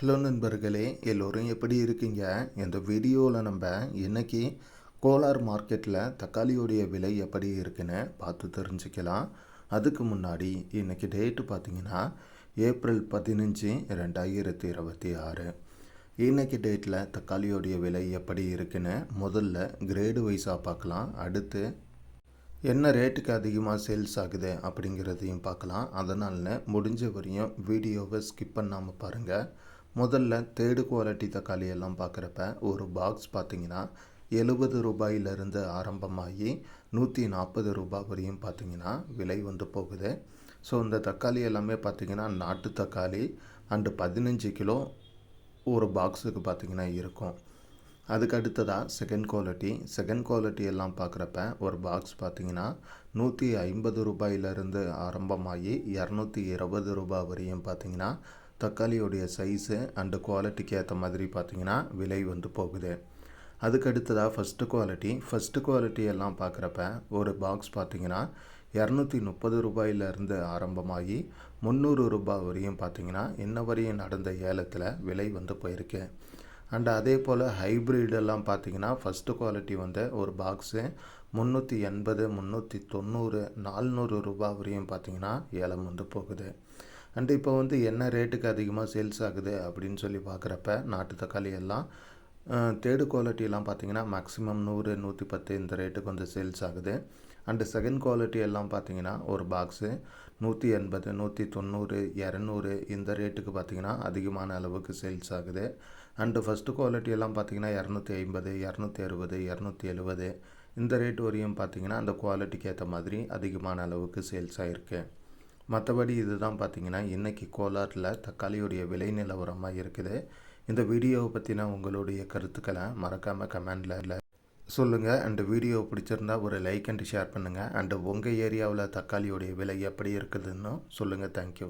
Hello நண்பர்களே, எல்லோரும் எப்படி இருக்கீங்க? இந்த வீடியோவில் நம்ம இன்னைக்கு கோலார் மார்க்கெட்டில் தக்காளியோடைய விலை எப்படி இருக்குன்னு பார்த்து தெரிஞ்சுக்கலாம். அதுக்கு முன்னாடி இன்னைக்கு டேட்டு பார்த்தீங்கன்னா ஏப்ரல் 15 2026. இன்னைக்கு டேட்டில் தக்காளியோடைய விலை எப்படி இருக்குன்னு முதல்ல கிரேடு வைஸாக பார்க்கலாம். அடுத்து என்ன ரேட்டுக்கு அதிகமாக சேல்ஸ் ஆகுது அப்படிங்கிறதையும் பார்க்கலாம். அதனால் முடிஞ்ச வரையும் வீடியோவை ஸ்கிப் பண்ணாமல் பாருங்கள். முதல்ல தேர்டு குவாலிட்டி தக்காளி எல்லாம் பார்க்குறப்ப ஒரு பாக்ஸ் பார்த்தீங்கன்னா 70 ரூபாயிலிருந்து ஆரம்பமாகி 140 ரூபாய் வரையும் பார்த்தீங்கன்னா விலை வந்து போகுது. ஸோ இந்த தக்காளி எல்லாமே பார்த்தீங்கன்னா நாட்டு தக்காளி அண்டு 15 கிலோ ஒரு பாக்ஸுக்கு பார்த்தீங்கன்னா இருக்கும். அதுக்கு அடுத்ததாக செகண்ட் குவாலிட்டி எல்லாம் பார்க்குறப்ப ஒரு பாக்ஸ் பார்த்தீங்கன்னா 150 ரூபாயிலிருந்து ஆரம்பமாகி 220 ரூபாய் வரையும் பார்த்தீங்கன்னா தக்காளியோடைய சைஸு அண்டு குவாலிட்டிக்கு ஏற்ற மாதிரி பார்த்தீங்கன்னா விலை வந்து போகுது. அதுக்கு அடுத்ததாக ஃபஸ்ட்டு குவாலிட்டி எல்லாம் பார்க்குறப்ப ஒரு பாக்ஸ் பார்த்தீங்கன்னா 230 ரூபாயிலிருந்து ஆரம்பமாகி 300 ரூபாய் வரையும் பார்த்தீங்கன்னா இன்ன வரையும் நடந்த ஏலத்தில் விலை வந்து போயிருக்கு. அண்ட் அதே போல் ஹைப்ரிடெல்லாம் பார்த்தீங்கன்னா ஃபஸ்ட்டு குவாலிட்டி வந்து ஒரு பாக்ஸு 380 390 400 ரூபாய் வரையும் பார்த்தீங்கன்னா ஏலம் வந்து போகுது. அண்டு இப்போ வந்து என்ன ரேட்டுக்கு அதிகமாக சேல்ஸ் ஆகுது அப்படின்னு சொல்லி பார்க்குறப்ப நாட்டு தக்காளி எல்லாம் தேர்டு குவாலிட்டியெல்லாம் பார்த்தீங்கன்னா மேக்ஸிமம் 100 110 இந்த ரேட்டுக்கு வந்து சேல்ஸ் ஆகுது. அண்டு செகண்ட் குவாலிட்டி எல்லாம் பார்த்தீங்கன்னா ஒரு பாக்ஸு 180 190 200 இந்த ரேட்டுக்கு பார்த்தீங்கன்னா அதிகமான அளவுக்கு சேல்ஸ் ஆகுது. அண்டு ஃபஸ்ட்டு குவாலிட்டி எல்லாம் பார்த்தீங்கன்னா 250 260 270 இந்த ரேட் வரையும் பார்த்தீங்கன்னா அந்த குவாலிட்டிக்கு ஏற்ற மாதிரி அதிகமான அளவுக்கு சேல்ஸ் ஆகிருக்கு. மற்றபடி இதுதான் பார்த்தீங்கன்னா இன்றைக்கி கோலாரில் தக்காளியுடைய விலை நிலவரமாக இருக்குது. இந்த வீடியோவை பற்றின உங்களுடைய கருத்துக்களை மறக்காமல் கமெண்டில் சொல்லுங்கள். அண்டு வீடியோ பிடிச்சிருந்தா ஒரு லைக் அண்டு ஷேர் பண்ணுங்கள். அண்டு உங்கள் ஏரியாவில் தக்காளியோடைய விலை எப்படி இருக்குதுன்னு சொல்லுங்கள். தேங்க்யூ.